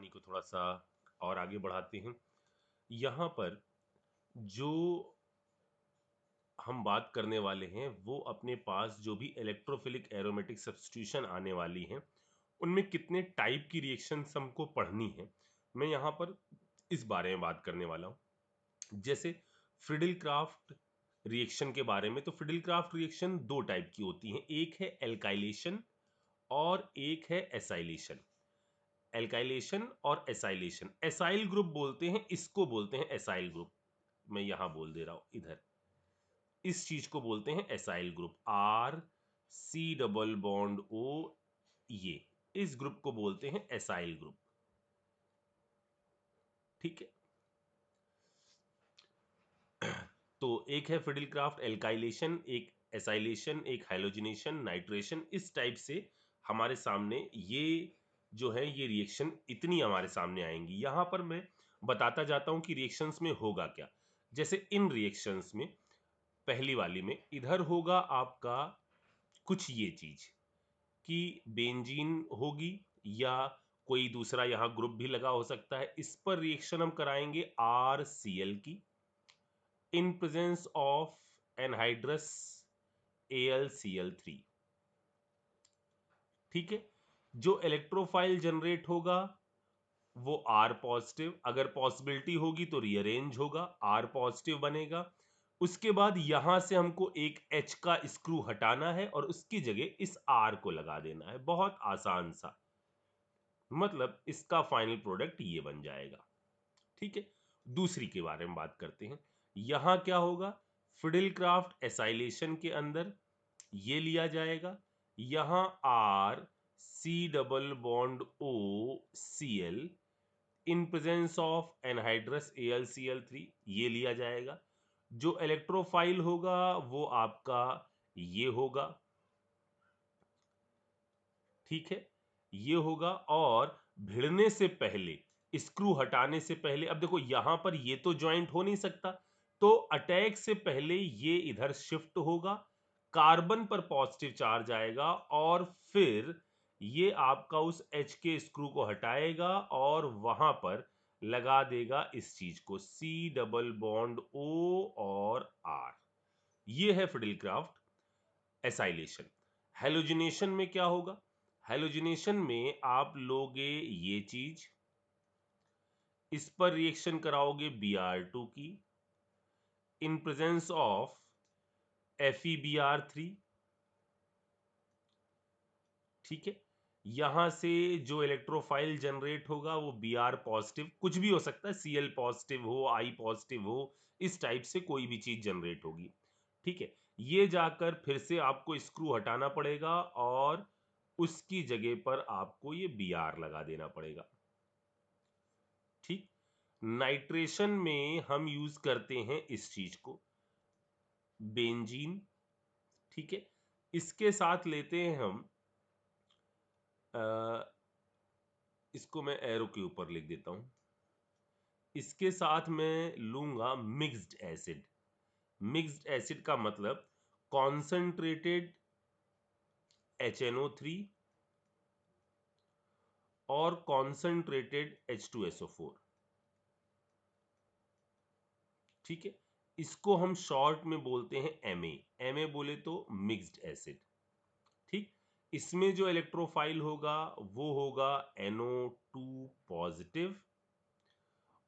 कहानी को थोड़ा सा और आगे बढ़ाते हैं। यहाँ पर जो हम बात करने वाले हैं वो अपने पास जो भी इलेक्ट्रोफिलिक एरोमेटिक सब्स्टिट्यूशन आने वाली हैं उनमें कितने टाइप की रिएक्शंस हमको पढ़नी है, मैं यहाँ पर इस बारे में बात करने वाला हूँ। जैसे फ्रिडल क्राफ्ट रिएक्शन के बारे में, तो फ्रिडल क्राफ्ट रिएक्शन दो टाइप की होती हैं, एक है एल्काइलेशन और एक है एसाइलेशन। एल्काइलेशन और एसाइलेशन, एसाइल ग्रुप बोलते हैं, इसको बोलते हैं एसाइल ग्रुप। मैं यहां बोल दे रहा हूं, इधर इस चीज को बोलते हैं acyl group, R C double bond O, ये इस ग्रुप को बोलते हैं एसाइल ग्रुप। ठीक है, तो एक है फ्रिडल क्राफ्ट एल्काइलेशन, एक एसाइलेशन, एक हाइलोजिनेशन, नाइट्रेशन। इस टाइप से हमारे सामने ये जो है ये रिएक्शन इतनी हमारे सामने आएंगी। यहां पर मैं बताता जाता हूं कि रिएक्शंस में होगा क्या। जैसे इन रिएक्शंस में पहली वाली में इधर होगा आपका कुछ ये चीज कि बेंजीन होगी या कोई दूसरा यहां ग्रुप भी लगा हो सकता है। इस पर रिएक्शन हम कराएंगे RCl की in presence of anhydrous AlCl3। ठीक है, जो इलेक्ट्रोफाइल जनरेट होगा वो R पॉजिटिव, अगर पॉसिबिलिटी होगी तो रीअरेंज होगा, R पॉजिटिव बनेगा। उसके बाद यहां से हमको एक H का स्क्रू हटाना है और उसकी जगह इस R को लगा देना है। बहुत आसान सा, मतलब इसका फाइनल प्रोडक्ट ये बन जाएगा। ठीक है, दूसरी के बारे में बात करते हैं। यहां क्या होगा, फ्रिडल क्राफ्ट एसाइलेशन के अंदर ये लिया जाएगा, यहां R C double bond O Cl in presence of anhydrous AlCl3 ये लिया जाएगा। जो इलेक्ट्रोफाइल होगा वो आपका ये होगा। ठीक है, ये होगा। और भिड़ने से पहले, स्क्रू हटाने से पहले, अब देखो यहां पर ये तो ज्वाइंट हो नहीं सकता, तो अटैक से पहले ये इधर शिफ्ट होगा, कार्बन पर पॉजिटिव चार्ज आएगा और फिर ये आपका उस H के स्क्रू को हटाएगा और वहां पर लगा देगा इस चीज को, C डबल बॉन्ड O और R। ये है फ्रिडल क्राफ्ट एसाइलेशन। हेलोजिनेशन में क्या होगा, हेलोजिनेशन में आप लोगे ये चीज, इस पर रिएक्शन कराओगे Br2 की इन प्रेजेंस ऑफ FeBr3। ठीक है, यहां से जो इलेक्ट्रोफाइल जनरेट होगा वो Br पॉजिटिव, कुछ भी हो सकता है, Cl पॉजिटिव हो, I पॉजिटिव हो, इस टाइप से कोई भी चीज जनरेट होगी। ठीक है, ये जाकर फिर से आपको स्क्रू हटाना पड़ेगा और उसकी जगह पर आपको ये Br लगा देना पड़ेगा। ठीक, नाइट्रेशन में हम यूज करते हैं इस चीज को, बेंजीन। ठीक है, इसके साथ लेते हैं हम इसको मैं एरो के ऊपर लिख देता हूं, इसके साथ मैं लूंगा मिक्स्ड एसिड। मिक्स्ड एसिड का मतलब कॉन्सेंट्रेटेड HNO3 और कॉन्सेंट्रेटेड H2SO4। ठीक है, इसको हम शॉर्ट में बोलते हैं MA बोले तो मिक्स्ड एसिड। ठीक, इसमें जो इलेक्ट्रोफाइल होगा वो होगा NO2 पॉजिटिव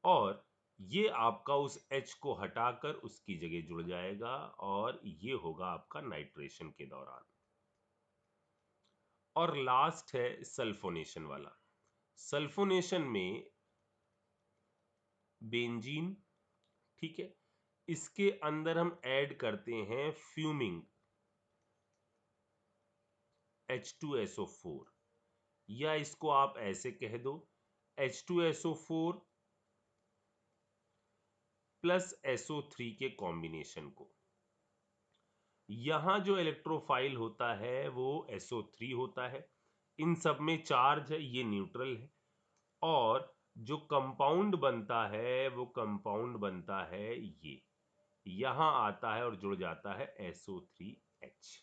और ये आपका उस H को हटाकर उसकी जगह जुड़ जाएगा और ये होगा आपका नाइट्रेशन के दौरान। और लास्ट है सल्फोनेशन वाला। सल्फोनेशन में बेंजीन, ठीक है, इसके अंदर हम ऐड करते हैं फ्यूमिंग H2SO4, या इसको आप ऐसे कह दो H2SO4 प्लस SO3 के कॉम्बिनेशन को। यहां जो इलेक्ट्रोफाइल होता है वो SO3 होता है, इन सब में चार्ज है, ये न्यूट्रल है, और जो कंपाउंड बनता है वो कंपाउंड बनता है ये, यहां आता है और जुड़ जाता है SO3H।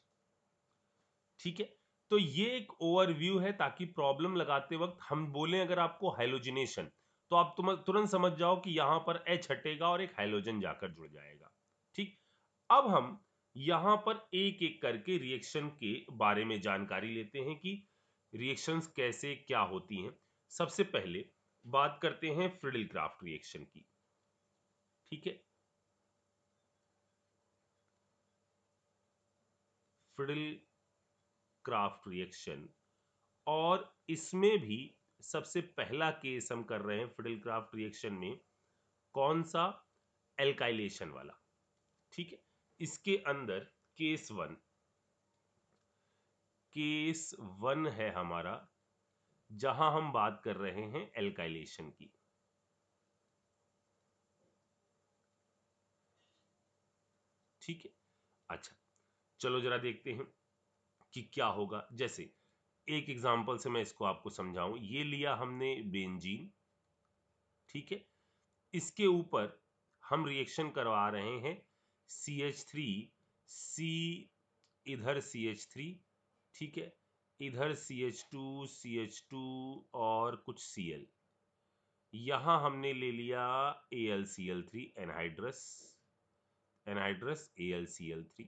ठीक है, तो ये एक ओवरव्यू है ताकि प्रॉब्लम लगाते वक्त हम बोलें अगर आपको हाइलोजिनेशन तो आप तुरंत समझ जाओ कि यहां पर H हटेगा और एक हाइलोजन जाकर जुड़ जाएगा। ठीक, अब हम यहां पर एक एक करके रिएक्शन के बारे में जानकारी लेते हैं कि रिएक्शंस कैसे क्या होती हैं। सबसे पहले बात करते हैं फ्रिडल क्राफ्ट रिएक्शन की। ठीक है, फ्रिडल क्राफ्ट रिएक्शन, और इसमें भी सबसे पहला केस हम कर रहे हैं फ्रिडल क्राफ्ट रिएक्शन में, कौन सा? एल्काइलेशन वाला। ठीक है, इसके अंदर केस वन है हमारा, जहां हम बात कर रहे हैं एल्काइलेशन की। ठीक है, अच्छा चलो जरा देखते हैं कि क्या होगा। जैसे एक एग्जांपल से मैं इसको आपको समझाऊं, ये लिया हमने बेंजीन। ठीक है, इसके ऊपर हम रिएक्शन करवा रहे हैं CH3, C, इधर CH3, ठीक है, इधर CH2, CH2 और कुछ Cl। यहां हमने ले लिया AlCl3, एनहाइड्रस AlCl3।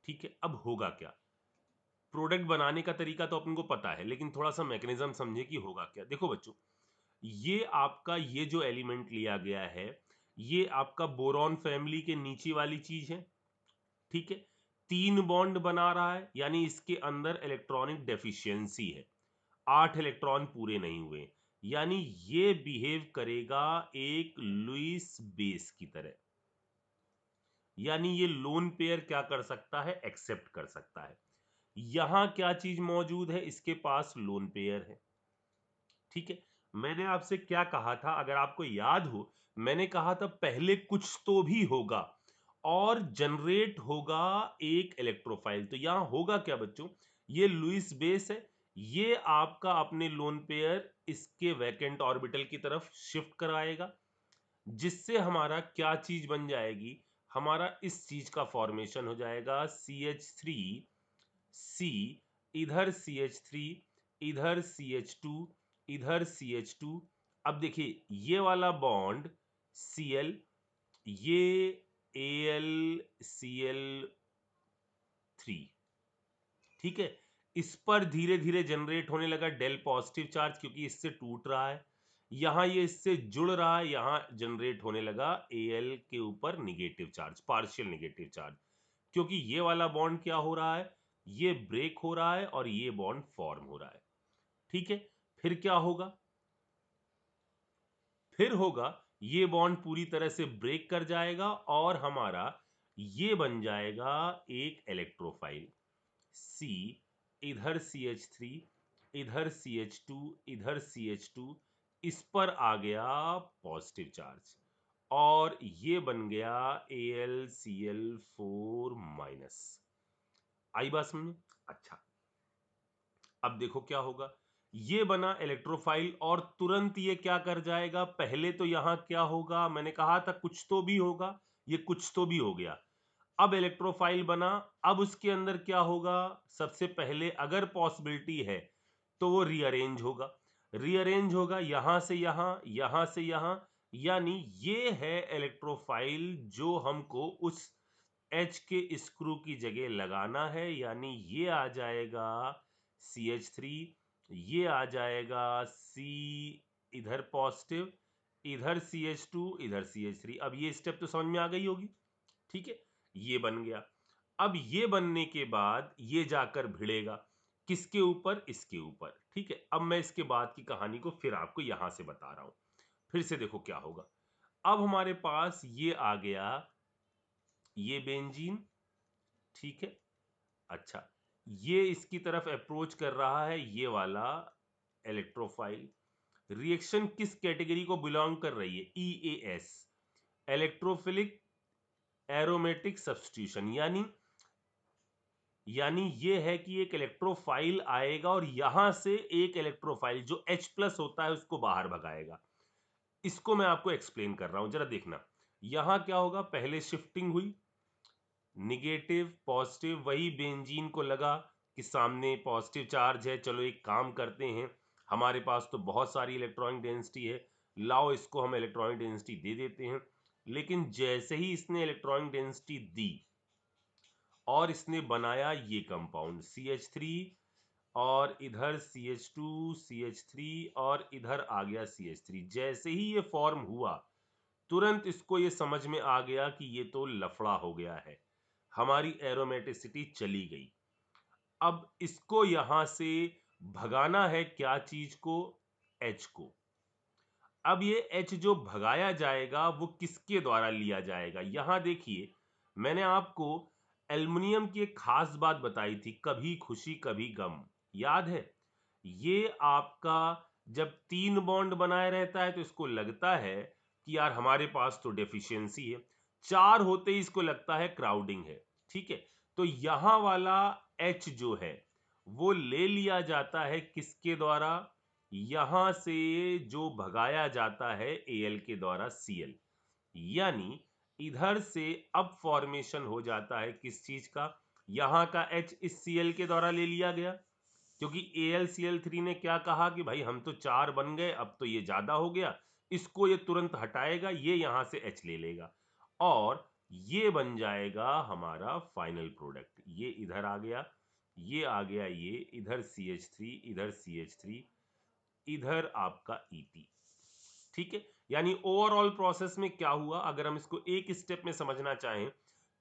ठीक है, अब होगा क्या? प्रोडक्ट बनाने का तरीका तो अपन को पता है, लेकिन थोड़ा सा मैकेनिज्म समझे कि होगा क्या। देखो बच्चों, ये आपका ये जो एलिमेंट लिया गया है, ये आपका बोरॉन फैमिली के नीचे वाली चीज है। ठीक है, 3 बॉन्ड बना रहा है, यानी इसके अंदर इलेक्ट्रॉनिक डेफिशिएंसी है, 8 इलेक्ट्रॉन पूरे नहीं हुए, यानी ये बिहेव करेगा एक लुईस बेस की तरह। यानी ये लोन पेयर क्या कर सकता है? एक्सेप्ट कर सकता है। यहां क्या चीज मौजूद है? इसके पास लोन पेयर है। ठीक है, मैंने आपसे क्या कहा था, अगर आपको याद हो, मैंने कहा था पहले कुछ तो भी होगा और जनरेट होगा एक इलेक्ट्रोफाइल। तो यहां होगा क्या बच्चों? ये लुईस बेस है, ये आपका अपने लोन पेयर इसके वैकेंट ऑर्बिटल की तरफ शिफ्ट कराएगा, जिससे हमारा क्या चीज बन जाएगी? हमारा इस चीज का फॉर्मेशन हो जाएगा CH3, C, इधर CH3, इधर CH2, इधर CH2। अब देखिए ये वाला बॉन्ड Cl, ये AlCl3। ठीक है, इस पर धीरे धीरे जनरेट होने लगा डेल पॉजिटिव चार्ज, क्योंकि इससे टूट रहा है। यहां ये इससे जुड़ रहा है, यहां जनरेट होने लगा Al के ऊपर negative charge, partial negative charge, क्योंकि ये वाला बॉन्ड क्या हो रहा है? ये ब्रेक हो रहा है और ये बॉन्ड फॉर्म हो रहा है। ठीक है, फिर क्या होगा? फिर होगा ये बॉन्ड पूरी तरह से ब्रेक कर जाएगा और हमारा ये बन जाएगा एक इलेक्ट्रोफाइल C, इधर CH3, इधर CH2, इधर CH2, इस पर आ गया पॉजिटिव चार्ज और ये बन गया AlCl4 माइनस। आई बात समझ? अच्छा, अब देखो क्या होगा। ये बना इलेक्ट्रोफाइल और तुरंत ये क्या कर जाएगा? पहले तो यहां क्या होगा? मैंने कहा था कुछ तो भी होगा, ये कुछ तो भी हो गया। अब इलेक्ट्रोफाइल बना, अब उसके अंदर क्या होगा? सबसे पहले अगर पॉसिबिलिटी है तो वो रीअरेंज होगा। रीअरेंज होगा यहां से यहां, यहां से यहां, यानी ये है इलेक्ट्रोफाइल जो हमको उस H के स्क्रू की जगह लगाना है, यानी ये आ जाएगा CH3, ये आ जाएगा C, इधर पॉजिटिव, इधर CH2, इधर CH3। अब ये स्टेप तो समझ में आ गई होगी। ठीक है, ये बन गया। अब ये बनने के बाद ये जाकर भिड़ेगा किसके ऊपर? इसके ऊपर। ठीक है, अब मैं इसके बाद की कहानी को फिर आपको यहां से बता रहा हूं। फिर से देखो क्या होगा। अब हमारे पास ये आ गया, ये बेंजीन। ठीक है, अच्छा, ये इसकी तरफ अप्रोच कर रहा है ये वाला इलेक्ट्रोफाइल। रिएक्शन किस कैटेगरी को बिलोंग कर रही है? EAS, electrophilic aromatic substitution. यानी ये है कि एक इलेक्ट्रोफाइल आएगा और यहां से एक इलेक्ट्रोफाइल जो H प्लस होता है उसको बाहर भगाएगा। इसको मैं आपको एक्सप्लेन कर रहा हूं, जरा देखना। यहां क्या होगा? पहले शिफ्टिंग हुई, निगेटिव पॉजिटिव, वही बेंजीन को लगा कि सामने पॉजिटिव चार्ज है, चलो एक काम करते हैं, हमारे पास तो बहुत सारी इलेक्ट्रॉनिक डेंसिटी है, लाओ इसको हम इलेक्ट्रॉनिक डेंसिटी दे देते हैं। लेकिन जैसे ही इसने इलेक्ट्रॉनिक डेंसिटी दी और इसने बनाया ये कंपाउंड CH3 और इधर CH2 CH3 और इधर आ गया CH3, जैसे ही ये फॉर्म हुआ तुरंत इसको ये समझ में आ गया कि ये तो लफड़ा हो गया है, हमारी एरोमेटिसिटी चली गई। अब इसको यहां से भगाना है, क्या चीज को? H को। अब ये H जो भगाया जाएगा वो किसके द्वारा लिया जाएगा? यहां देखिए, मैंने आपको एल्युमिनियम की एक खास बात बताई थी, कभी खुशी कभी गम, याद है? ये आपका जब 3 बॉन्ड बनाए रहता है तो इसको लगता है कि यार हमारे पास तो डेफिशिएंसी है, 4 होते ही इसको लगता है क्राउडिंग है, ठीक है? तो यहां वाला H जो है वो ले लिया जाता है किसके द्वारा? यहां से जो भगाया जाता है Al के द्वारा Cl, यानी इधर से अब फॉर्मेशन हो जाता है किस चीज का? यहां का H इस Cl के द्वारा ले लिया गया, क्योंकि AlCl3 ने क्या कहा कि भाई हम तो 4 बन गए, अब तो ये ज्यादा हो गया, इसको ये तुरंत हटाएगा, ये यहां से H ले लेगा और ये बन जाएगा हमारा फाइनल प्रोडक्ट। ये इधर आ गया, ये आ गया, ये इधर CH3, इधर CH3, इधर आपका Et, ठीक है? यानी ओवरऑल प्रोसेस में क्या हुआ, अगर हम इसको एक स्टेप में समझना चाहें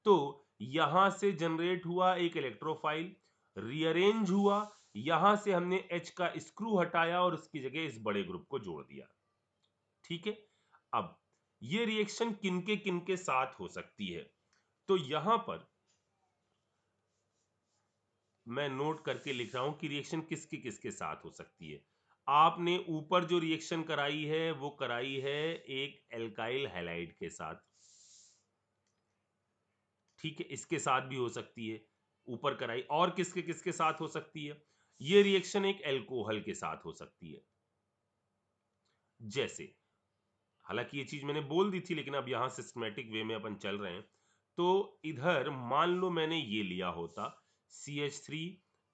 तो यहां से जनरेट हुआ एक इलेक्ट्रोफाइल, रीअरेंज हुआ, यहां से हमने H का स्क्रू हटाया और उसकी जगह इस बड़े ग्रुप को जोड़ दिया, ठीक है? अब ये रिएक्शन किनके किनके साथ हो सकती है? तो यहां पर मैं नोट करके लिख रहा हूं कि रिएक्शन किसके किसके साथ हो सकती है। आपने ऊपर जो रिएक्शन कराई है वो कराई है एक एल्काइल हैलाइड के साथ, ठीक है? इसके साथ भी हो सकती है, ऊपर कराई। और किसके किसके साथ हो सकती है? ये रिएक्शन एक एल्कोहल के साथ हो सकती है। जैसे, हालांकि ये चीज मैंने बोल दी थी लेकिन अब यहां सिस्टमेटिक वे में अपन चल रहे हैं। तो इधर मान लो मैंने ये लिया होता CH3,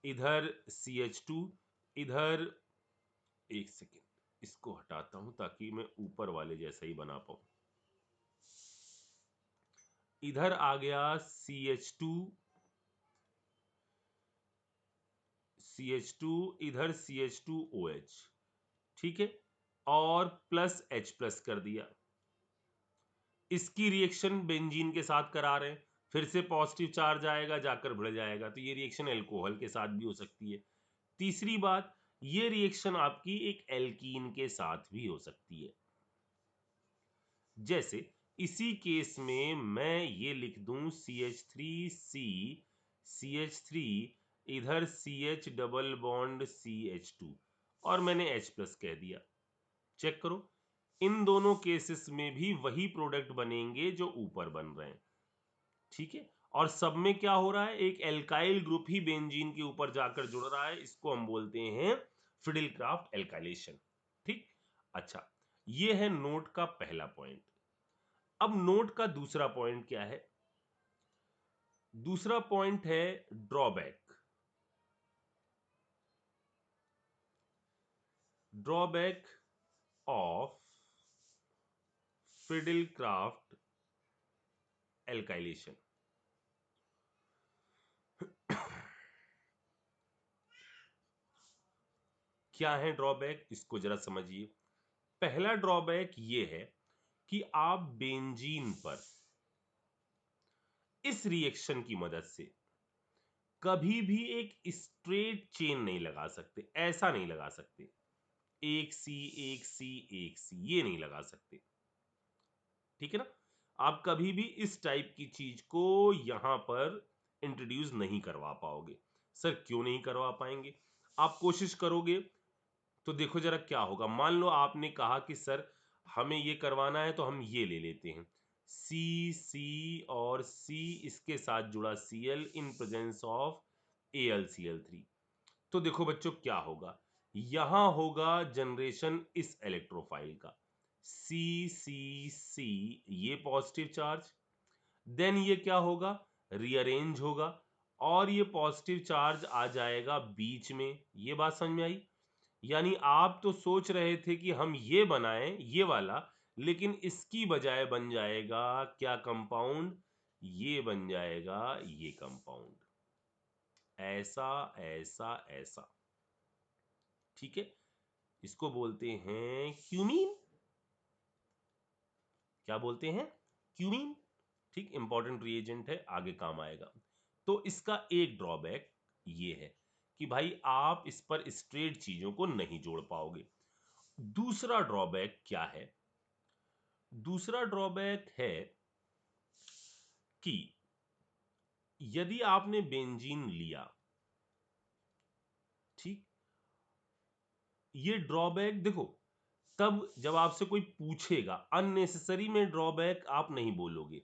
इधर CH2, इधर, एक सेकेंड इसको हटाता हूं ताकि मैं ऊपर वाले जैसा ही बना पाऊं। इधर आ गया CH2, इधर CH2OH, ठीक है? और प्लस H प्लस कर दिया। इसकी रिएक्शन बेंजीन के साथ करा रहे हैं, फिर से पॉजिटिव चार्ज आएगा जाकर भिड़ जाएगा, तो ये रिएक्शन एल्कोहल के साथ भी हो सकती है। तीसरी बात, ये रिएक्शन आपकी एक एल्कीन के साथ भी हो सकती है। जैसे इसी केस में मैं ये लिख दूं CH3C, CH3, इधर CH डबल बॉन्ड CH2 और मैंने H प्लस कह दिया। चेक करो, इन दोनों केसेस में भी वही प्रोडक्ट बनेंगे जो ऊपर बन रहे हैं, ठीक है? और सब में क्या हो रहा है, एक एल्काइल ग्रुप ही बेंजीन के ऊपर जाकर जुड़ रहा है, इसको हम बोलते हैं फिडेलक्राफ्ट एल्काइलेशन, ठीक? अच्छा, ये है नोट का पहला पॉइंट। अब नोट का दूसरा पॉइंट क्या है? दूसरा पॉइंट है drawback. Drawback of Friedel Crafts alkylation. क्या है ड्रॉबैक, इसको जरा समझिए। पहला ड्रॉबैक ये है कि आप बेंजीन पर इस रिएक्शन की मदद से कभी भी एक स्ट्रेट चेन नहीं लगा सकते, ऐसा नहीं लगा सकते, एक सी एक सी एक सी, ये नहीं लगा सकते, ठीक है ना? आप कभी भी इस टाइप की चीज को यहां पर इंट्रोड्यूस नहीं करवा पाओगे। सर क्यों नहीं करवा पाएंगे? आप कोशिश करोगे तो देखो जरा क्या होगा। मान लो आपने कहा कि सर हमें ये करवाना है तो हम ये ले लेते हैं, सी सी और सी, इसके साथ जुड़ा Cl in presence of AlCl3। तो देखो बच्चों क्या होगा, यहां होगा जनरेशन इस इलेक्ट्रोफाइल का सी सी सी, ये पॉजिटिव चार्ज, देन ये क्या होगा, रीअरेंज होगा और ये पॉजिटिव चार्ज आ जाएगा बीच में। ये बात समझ में आई? यानी आप तो सोच रहे थे कि हम ये बनाएं ये वाला, लेकिन इसकी बजाय बन जाएगा क्या कंपाउंड? ये बन जाएगा ये कंपाउंड, ऐसा ऐसा ऐसा। ठीक है, इसको बोलते हैं क्यूमीन। क्या बोलते हैं? क्यूमीन। ठीक, इंपॉर्टेंट रिएजेंट है, आगे काम आएगा। तो इसका एक ड्रॉबैक ये है कि भाई आप इस पर स्ट्रेट चीजों को नहीं जोड़ पाओगे। दूसरा ड्रॉबैक क्या है? दूसरा ड्रॉबैक है कि यदि आपने बेंजीन लिया, ठीक, ये ड्रॉबैक देखो, तब जब आपसे कोई पूछेगा अननेसेसरी में ड्रॉबैक आप नहीं बोलोगे,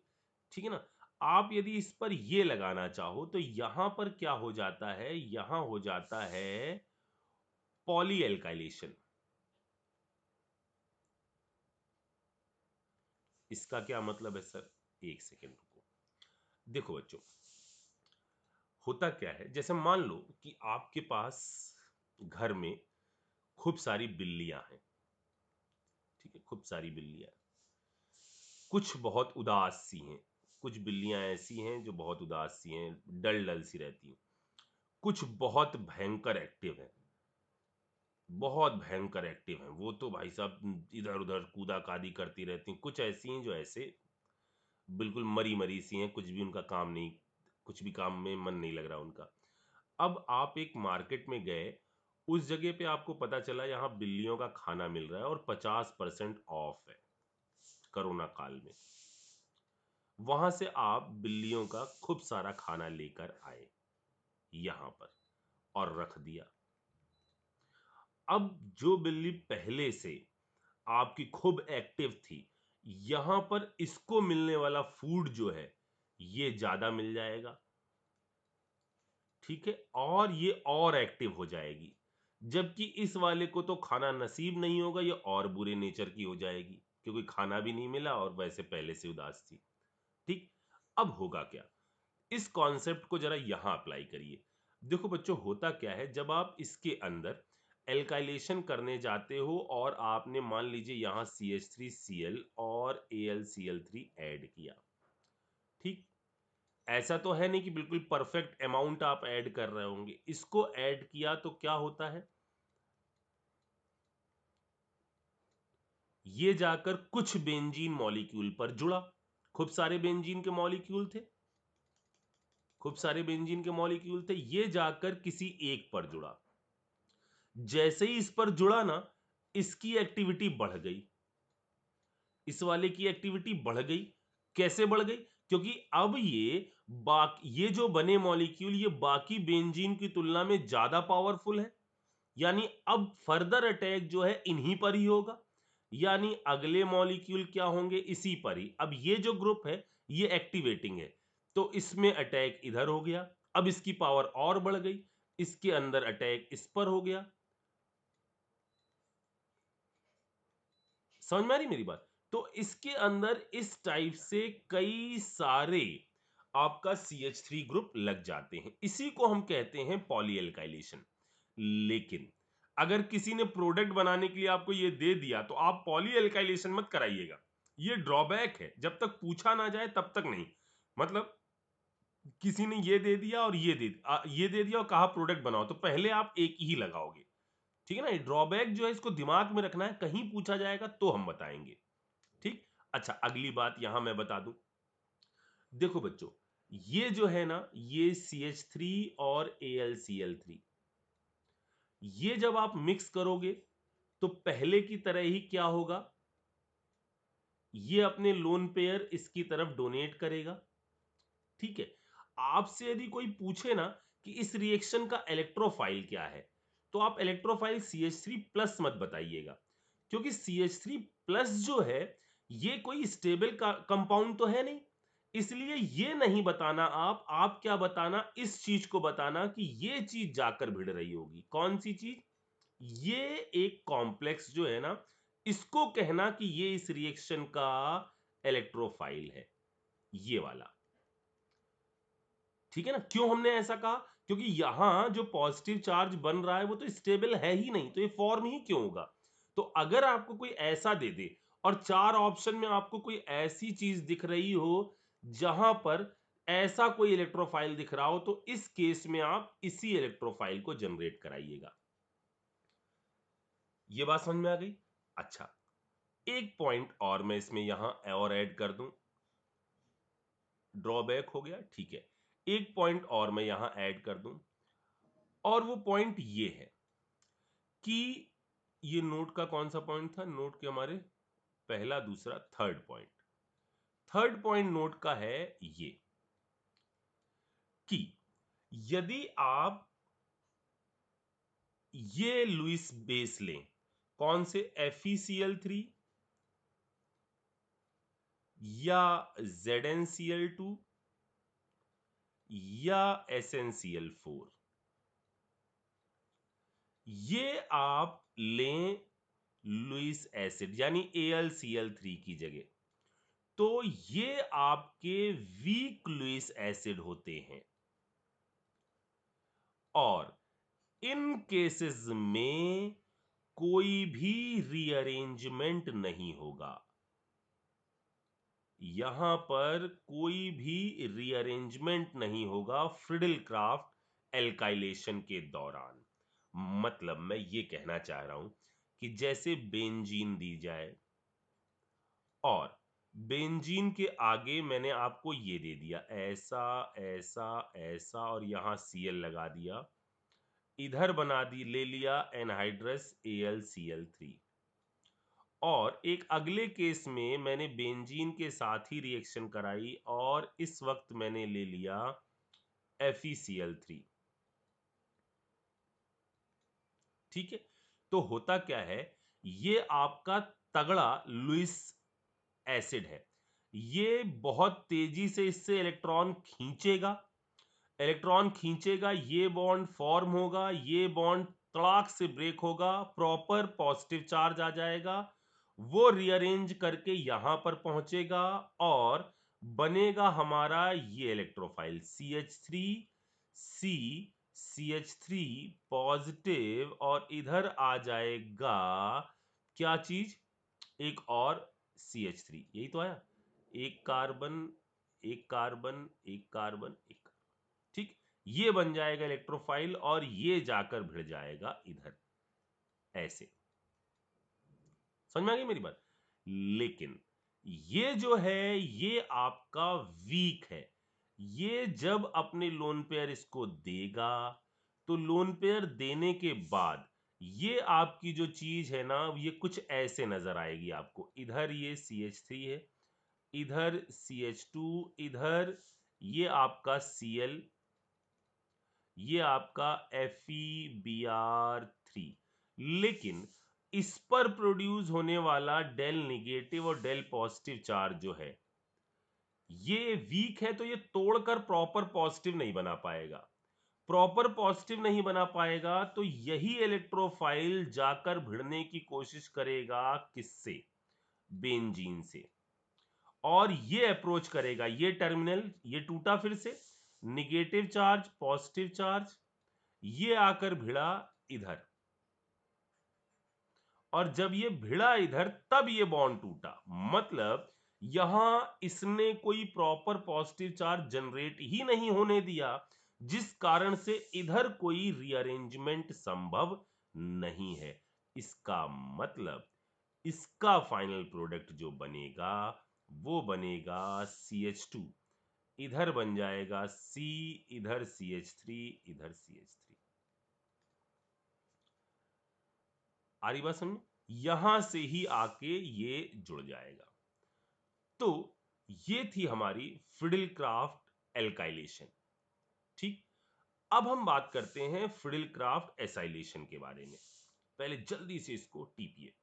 ठीक है ना। आप यदि इस पर ये लगाना चाहो तो यहां पर क्या हो जाता है, यहां हो जाता है पॉली एल्काइलेशन। इसका क्या मतलब है सर? एक सेकेंड रुको। देखो बच्चों, होता क्या है, जैसे मान लो कि आपके पास घर में खूब सारी बिल्लियां हैं। ठीक है, खूब सारी बिल्लियां, कुछ बहुत उदास सी हैं। कुछ बिल्लियां ऐसी हैं जो बहुत उदास सी हैं, डल डल सी रहती हैं। कुछ बहुत भयंकर एक्टिव हैं, बहुत भयंकर एक्टिव हैं, वो तो भाई साहब इधर उधर कूदा कादी करती रहती हैं। कुछ ऐसी हैं जो ऐसे बिल्कुल मरी मरी सी हैं, कुछ भी उनका काम नहीं, कुछ भी काम में मन नहीं लग रहा उनका। अब आप एक मार्केट में गए, उस जगह पे आपको पता चला यहाँ बिल्लियों का खाना मिल रहा है और 50% ऑफ है कोरोना काल में। वहां से आप बिल्लियों का खूब सारा खाना लेकर आए यहां पर और रख दिया। अब जो बिल्ली पहले से आपकी खूब एक्टिव थी, यहां पर इसको मिलने वाला फूड जो है ये ज्यादा मिल जाएगा। ठीक है, और ये और एक्टिव हो जाएगी, जबकि इस वाले को तो खाना नसीब नहीं होगा, ये और बुरे नेचर की हो जाएगी क्योंकि खाना भी नहीं मिला और वैसे पहले से उदास थी। ठीक, अब होगा क्या, इस कॉन्सेप्ट को जरा यहां अप्लाई करिए। देखो बच्चों, होता क्या है, जब आप इसके अंदर एल्काइलेशन करने जाते हो और आपने मान लीजिए यहां CH3Cl और AlCl3 ऐड किया, ठीक, ऐसा तो है नहीं कि बिल्कुल परफेक्ट अमाउंट आप ऐड कर रहे होंगे। इसको ऐड किया तो क्या होता है, ये जाकर कुछ बेंजीन मॉलिक्यूल पर जुड़ा। खूब सारे बेंजीन के मॉलिक्यूल थे, खूब सारे बेंजीन के मॉलिक्यूल थे, ये जाकर किसी एक पर जुड़ा। जैसे ही इस पर जुड़ा ना, इसकी एक्टिविटी बढ़ गई, इस वाले की एक्टिविटी बढ़ गई। कैसे बढ़ गई? क्योंकि अब ये जो बने मॉलिक्यूल ये बाकी बेंजीन की तुलना में ज्यादा पावरफुल है, यानी अब फर्दर अटैक जो है इन्हीं पर ही होगा। यानी अगले मॉलिक्यूल क्या होंगे, इसी पर ही। अब ये जो ग्रुप है ये एक्टिवेटिंग है, तो इसमें अटैक इधर हो गया, अब इसकी पावर और बढ़ गई, इसके अंदर अटैक इस पर हो गया। समझ में आ रही मेरी बात? तो इसके अंदर इस टाइप से कई सारे आपका CH3 ग्रुप लग जाते हैं, इसी को हम कहते हैं पॉलीएल्काइलेशन। लेकिन अगर किसी ने प्रोडक्ट बनाने के लिए आपको ये दे दिया तो आप पॉलीएल्काइलेशन मत कराइएगा, ये ड्रॉबैक है। जब तक पूछा ना जाए तब तक नहीं। मतलब किसी ने ये दे दिया और ये दे दिया और कहा प्रोडक्ट बनाओ, तो पहले आप एक ही लगाओगे। ठीक है ना, ड्रॉबैक जो है इसको दिमाग में रखना है, कहीं पूछा जाएगा तो हम बताएंगे। ठीक, अच्छा, अगली बात यहां मैं बता दूं। देखो बच्चों, ये जो है ना, ये CH3 और AlCl3, ये जब आप मिक्स करोगे तो पहले की तरह ही क्या होगा, ये अपने लोन पेयर इसकी तरफ डोनेट करेगा। ठीक है, आपसे यदि कोई पूछे ना कि इस रिएक्शन का इलेक्ट्रोफाइल क्या है, तो आप इलेक्ट्रोफाइल CH3+ मत बताइएगा, क्योंकि CH3+ जो है ये कोई स्टेबल कंपाउंड तो है नहीं। इसलिए ये नहीं बताना, आप क्या बताना, इस चीज को बताना कि ये चीज जाकर भिड़ रही होगी। कौन सी चीज? ये एक कॉम्प्लेक्स जो है ना, इसको कहना कि ये इस रिएक्शन का इलेक्ट्रोफाइल है, ये वाला। ठीक है ना? क्यों हमने ऐसा कहा? क्योंकि यहां जो पॉजिटिव चार्ज बन रहा है वो तो स्टेबल है ही नहीं, तो ये फॉर्म ही क्यों होगा? तो अगर आपको कोई ऐसा दे दे और 4 ऑप्शन में आपको कोई ऐसी चीज दिख रही हो जहां पर ऐसा कोई इलेक्ट्रोफाइल दिख रहा हो, तो इस केस में आप इसी इलेक्ट्रोफाइल को जनरेट कराइएगा। ये बात समझ में आ गई? अच्छा, एक पॉइंट और मैं इसमें यहां और ऐड कर दूं। ड्रॉबैक हो गया, ठीक है। एक पॉइंट और मैं यहां ऐड कर दूं, और वो पॉइंट ये है कि ये नोट का कौन सा पॉइंट था? नोट के हमारे पहला, दूसरा, third point. Third point note का है ये कि यदि आप ये लुईस बेस लें, कौन से? FeCl3 या ZnCl2 या SnCl4, ये आप लें लुईस एसिड यानी AlCl3 की जगह, तो ये आपके वीक लुईस एसिड होते हैं, और इन केसेस में कोई भी रीअरेंजमेंट नहीं होगा। यहां पर कोई भी रीअरेंजमेंट नहीं होगा फ्रिडल क्राफ्ट एल्काइलेशन के दौरान। मतलब मैं ये कहना चाह रहा हूं कि जैसे बेंजीन दी जाए, और बेंजीन के आगे मैंने आपको ये दे दिया, ऐसा ऐसा ऐसा, और यहां Cl लगा दिया, इधर बना दी, ले लिया एनहाइड्रस AlCl3, और एक अगले केस में मैंने बेंजीन के साथ ही रिएक्शन कराई और इस वक्त मैंने ले लिया FeCl3। ठीक है, तो होता क्या है, ये आपका तगड़ा लुईस एसिड है, ये बहुत तेजी से इससे इलेक्ट्रॉन खींचेगा, इलेक्ट्रॉन खींचेगा, ये बॉन्ड फॉर्म होगा, ये बॉन्ड तड़ाक से ब्रेक होगा, प्रॉपर पॉजिटिव चार्ज आ जाएगा, वो रीअरेंज करके यहां पर पहुंचेगा और बनेगा हमारा ये electrophile CH3 C CH3 positive, और इधर आ जाएगा क्या चीज? एक और CH3, यही तो आया, एक कार्बन, एक कार्बन, एक कार्बन, एक, ठीक, ये बन जाएगा इलेक्ट्रोफाइल और ये जाकर भिड़ जाएगा इधर, ऐसे। समझ में आ गई मेरी बात? लेकिन ये जो है ये आपका वीक है, ये जब अपने लोन पेयर इसको देगा, तो लोन पेयर देने के बाद ये आपकी जो चीज है ना, ये कुछ ऐसे नजर आएगी आपको। इधर ये CH3 है, इधर CH2, इधर ये आपका Cl, ये आपका FeBr3, लेकिन इस पर प्रोड्यूस होने वाला डेल निगेटिव और डेल पॉजिटिव चार्ज जो है ये वीक है, तो ये तोड़कर प्रॉपर पॉजिटिव नहीं बना पाएगा। प्रॉपर पॉजिटिव नहीं बना पाएगा तो यही इलेक्ट्रोफाइल जाकर भिड़ने की कोशिश करेगा किससे? बेंजीन से, और ये अप्रोच करेगा, ये टर्मिनल ये टूटा फिर से, निगेटिव चार्ज पॉजिटिव चार्ज, ये आकर भिड़ा इधर, और जब ये भिड़ा इधर तब ये बॉन्ड टूटा। मतलब यहां इसने कोई प्रॉपर पॉजिटिव चार्ज जनरेट ही नहीं होने दिया, जिस कारण से इधर कोई रीअरेंजमेंट संभव नहीं है। इसका मतलब इसका फाइनल प्रोडक्ट जो बनेगा वो बनेगा CH2, इधर बन जाएगा C, इधर CH3, इधर CH3। आ रही बात समझ? यहां से ही आके ये जुड़ जाएगा। तो ये थी हमारी फ्रिडल क्राफ्ट एल्काइलेशन। ठीक, अब हम बात करते हैं फ्रिडल क्राफ्ट एसाइलेशन के बारे में। पहले जल्दी से इसको टीपिए।